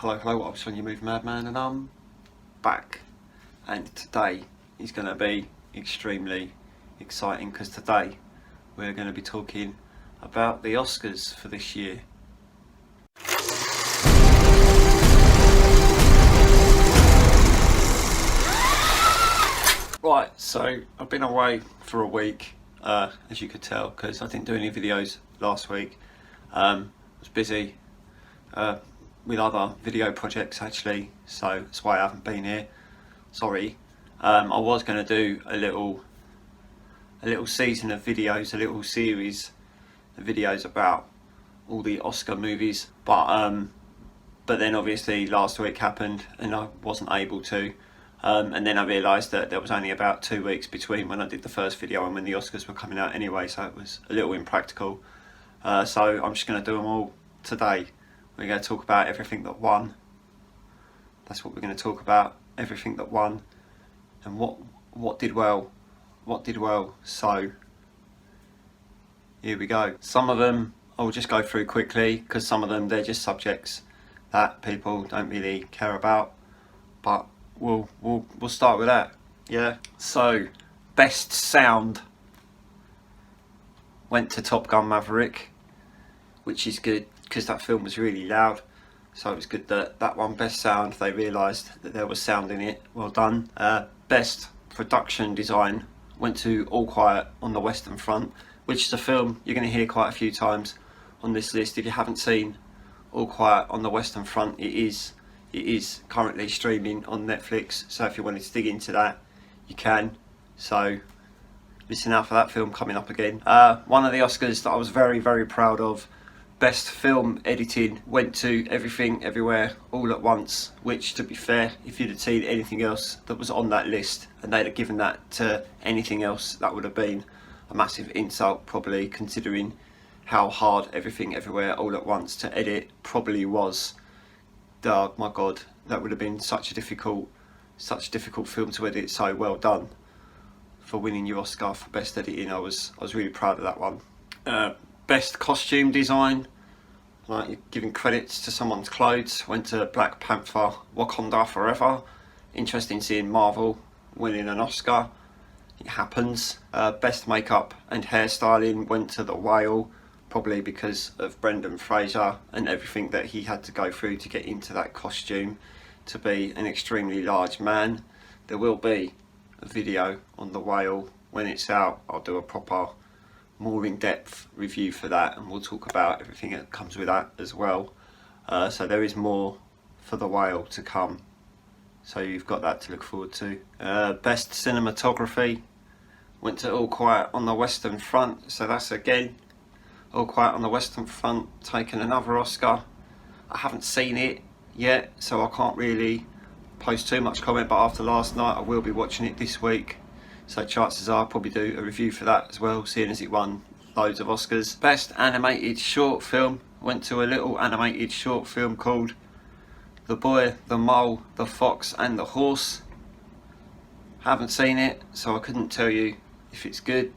Hello, I'm Son, your Move Madman, and I'm back. And today is going to be extremely exciting because today we're going to be talking about the Oscars for this year. Right, so I've been away for a week, as you could tell, because I didn't do any videos last week. I was busy with other video projects actually, so that's why I haven't been here. Sorry. I was going to do a little season of videos, a little series of videos about all the Oscar movies, but then obviously last week happened and I wasn't able to. And then I realised that there was only about 2 weeks between when I did the first video and when the Oscars were coming out anyway, so it was a little impractical. So I'm just going to do them all today. We're going to talk about everything that won. That's what we're going to talk about, everything that won, and what did well. So here we go. Some of them I'll just go through quickly because some of them they're just subjects that people don't really care about, but we'll start with that. Yeah. So best sound went to Top Gun Maverick, which is good because that film was really loud, so it was good that that one, best sound, they realised that there was sound in it. Well done. Best production design went to All Quiet on the Western Front, which is a film you're going to hear quite a few times on this list. If you haven't seen All Quiet on the Western Front, it is currently streaming on Netflix, so if you wanted to dig into that you can, so listen out for that film coming up again. One of the Oscars that I was very proud of, best film editing, went to Everything Everywhere All at Once, which, to be fair, if you'd have seen anything else that was on that list and they'd have given that to anything else, that would have been a massive insult probably, considering how hard Everything Everywhere All at Once to edit probably was. Oh my god, that would have been such a difficult film to edit, so well done for winning your Oscar for best editing. I was really proud of that one. Best costume design, like you're giving credits to someone's clothes, went to Black Panther Wakanda Forever. Interesting seeing Marvel winning an Oscar. It happens. Best makeup and hairstyling went to The Whale, probably because of Brendan Fraser and everything that he had to go through to get into that costume to be an extremely large man. There will be a video on The Whale when it's out. I'll do a proper, more in-depth review for that, and we'll talk about everything that comes with that as well. So there is more for The Whale to come, so you've got that to look forward to. Best cinematography went to All Quiet on the Western Front, so that's again All Quiet on the Western Front taking another Oscar. I haven't seen it yet, so I can't really post too much comment, but after last night I will be watching it this week, so chances are I'll probably do a review for that as well, seeing as it won loads of Oscars. Best animated short film went to a little animated short film called The Boy, the Mole, the Fox and the Horse. Haven't seen it, so I couldn't tell you if it's good,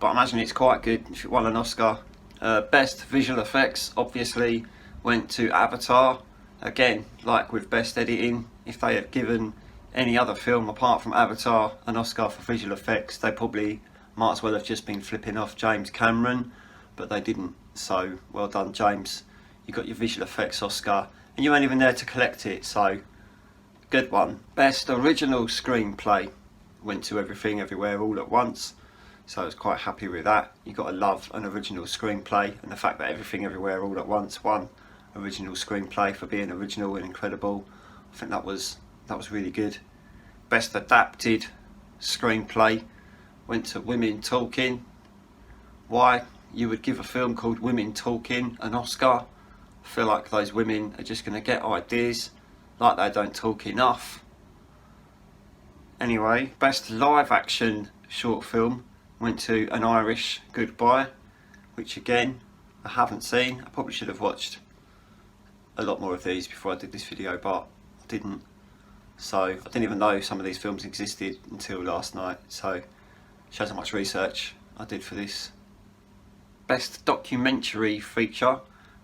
but I imagine it's quite good if it won an Oscar. Best visual effects obviously went to Avatar. Again, like with best editing, if they had given any other film apart from Avatar an Oscar for visual effects, they probably might as well have just been flipping off James Cameron, but they didn't, so well done James, you got your visual effects Oscar and you weren't even there to collect it, so good one. Best original screenplay went to Everything Everywhere All at Once, so I was quite happy with that. You got to love an original screenplay, and the fact that Everything Everywhere All at Once won original screenplay for being original and incredible, I think that was really good. Best adapted screenplay went to Women Talking. Why you would give a film called Women Talking an Oscar? I feel like those women are just going to get ideas like they don't talk enough. Anyway, best live action short film went to An Irish Goodbye, which again I haven't seen. I probably should have watched a lot more of these before I did this video, but I didn't. So I didn't even know some of these films existed until last night, so shows how much research I did for this. Best documentary feature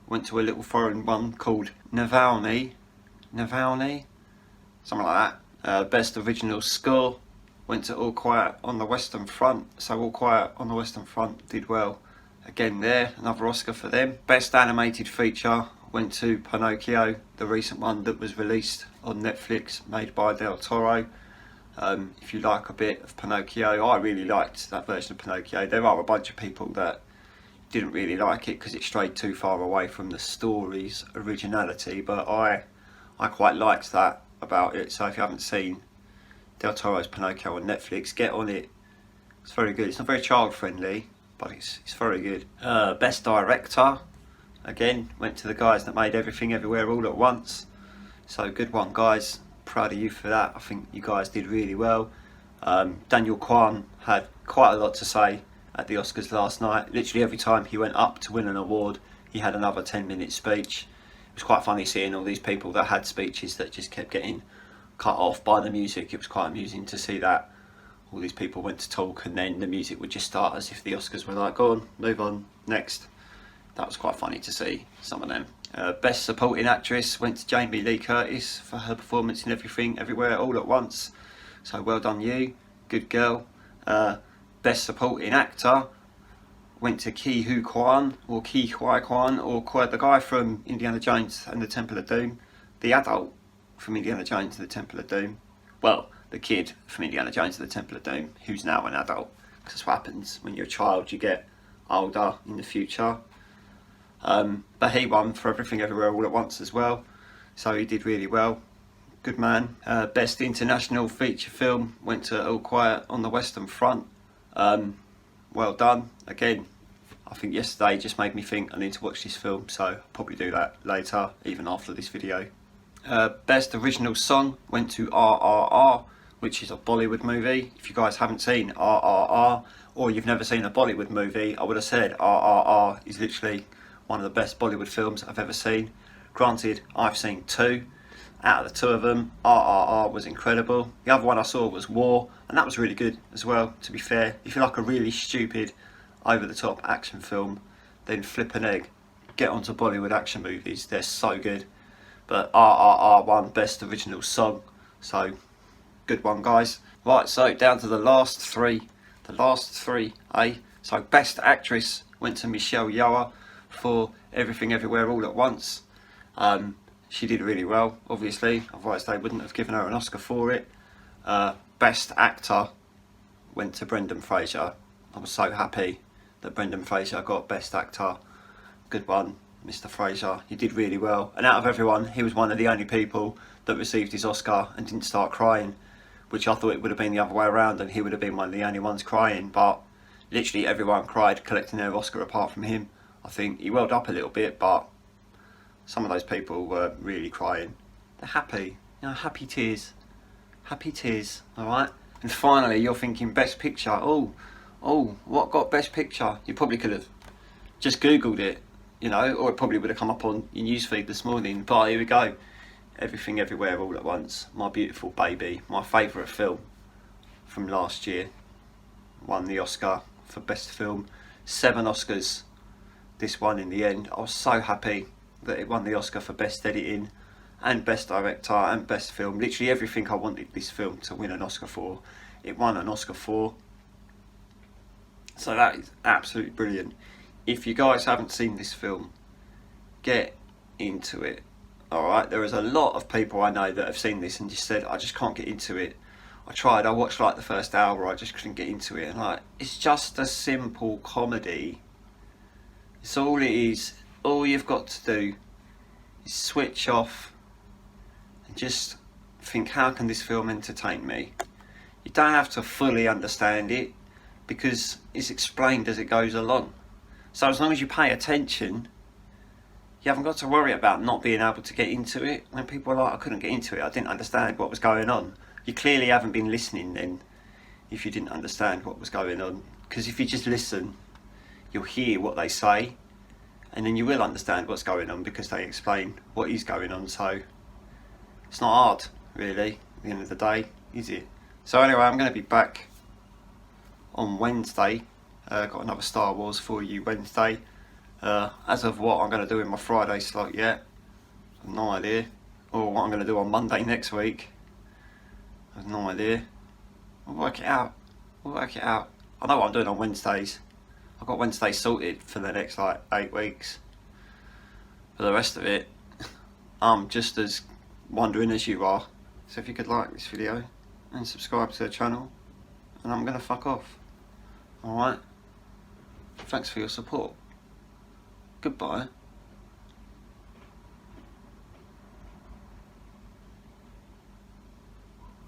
went to a little foreign one called Navalny Navalny, something like that. Best original score went to All Quiet on the Western Front. So All Quiet on the Western Front did well. Again there, another Oscar for them. Best animated feature went to Pinocchio, the recent one that was released on Netflix, made by Del Toro. If you like a bit of Pinocchio, I really liked that version of Pinocchio. There are a bunch of people that didn't really like it because it strayed too far away from the story's originality, but I quite liked that about it. So if you haven't seen Del Toro's Pinocchio on Netflix, get on it. It's very good. It's not very child friendly, but it's very good. Best director, again, went to the guys that made Everything Everywhere All at Once. So good one, guys. Proud of you for that. I think you guys did really well. Daniel Kwan had quite a lot to say at the Oscars last night. Literally every time he went up to win an award, he had another 10-minute speech. It was quite funny seeing all these people that had speeches that just kept getting cut off by the music. It was quite amusing to see that. All these people went to talk and then the music would just start as if the Oscars were like, go on, move on, next. That was quite funny to see, some of them. Best Supporting Actress went to Jamie Lee Curtis for her performance in Everything Everywhere All at Once. So well done you, good girl. Best Supporting Actor went to Ke Huy Quan, or Ke Huy Quan, or the guy from Indiana Jones and the Temple of Doom. The adult from Indiana Jones and the Temple of Doom. Well, the kid from Indiana Jones and the Temple of Doom, who's now an adult. Because that's what happens when you're a child, you get older in the future. But he won for Everything Everywhere All at Once as well, so he did really well. Good man. Best International Feature Film went to All Quiet on the Western Front. Well done. Again, I think yesterday just made me think I need to watch this film, so I'll probably do that later, even after this video. Best Original Song went to RRR, which is a Bollywood movie. If you guys haven't seen RRR, or you've never seen a Bollywood movie, I would have said RRR is literally one of the best Bollywood films I've ever seen. Granted, I've seen two. Out of the two of them, RRR was incredible. The other one I saw was War, and that was really good as well, to be fair. If you like a really stupid, over-the-top action film, then flip an egg. Get onto Bollywood action movies, they're so good. But RRR won Best Original Song, so good one, guys. Right, so down to the last three. So Best Actress went to Michelle Yeoh for Everything Everywhere All at Once. She did really well, obviously, otherwise they wouldn't have given her an Oscar for it. Best Actor went to Brendan Fraser. I was so happy that Brendan Fraser got Best Actor. Good one, Mr. Fraser. He did really well. And out of everyone, he was one of the only people that received his Oscar and didn't start crying, which I thought it would have been the other way around and he would have been one of the only ones crying. But literally everyone cried collecting their Oscar apart from him. I think he welled up a little bit, but some of those people were really crying. They're happy, you know, happy tears, alright? And finally, you're thinking Best Picture. Oh, what got Best Picture? You probably could have just Googled it, you know, or it probably would have come up on your newsfeed this morning. But here we go. Everything Everywhere All at Once, My Beautiful Baby, my favourite film from last year, won the Oscar for Best Film. 7 Oscars, this one in the end. I was so happy that it won the Oscar for Best Editing and Best Director and Best Film. Literally everything I wanted this film to win an Oscar for, it won an Oscar for. So that is absolutely brilliant. If you guys haven't seen this film, get into it. Alright, there is a lot of people I know that have seen this and just said, I just can't get into it. I tried, I watched like the first hour, I just couldn't get into it. And like, it's just a simple comedy. It's all it is. All you've got to do is switch off and just think, how can this film entertain me? You don't have to fully understand it because it's explained as it goes along. So as long as you pay attention, you haven't got to worry about not being able to get into it. When people are like, I couldn't get into it, I didn't understand what was going on. You clearly haven't been listening then, if you didn't understand what was going on. Because if you just listen, you'll hear what they say, and then you will understand what's going on because they explain what is going on. So it's not hard, really, at the end of the day, is it? So anyway, I'm going to be back on Wednesday. Got another Star Wars for you Wednesday. As of what I'm going to do in my Friday slot yet, I've no idea. or what I'm going to do on Monday next week. I have no idea. We'll work it out. I know what I'm doing on Wednesdays. I've got Wednesday sorted for the next like 8 weeks. For the rest of it, I'm just as wondering as you are. So if you could like this video and subscribe to the channel, and I'm gonna fuck off. Alright? Thanks for your support. Goodbye.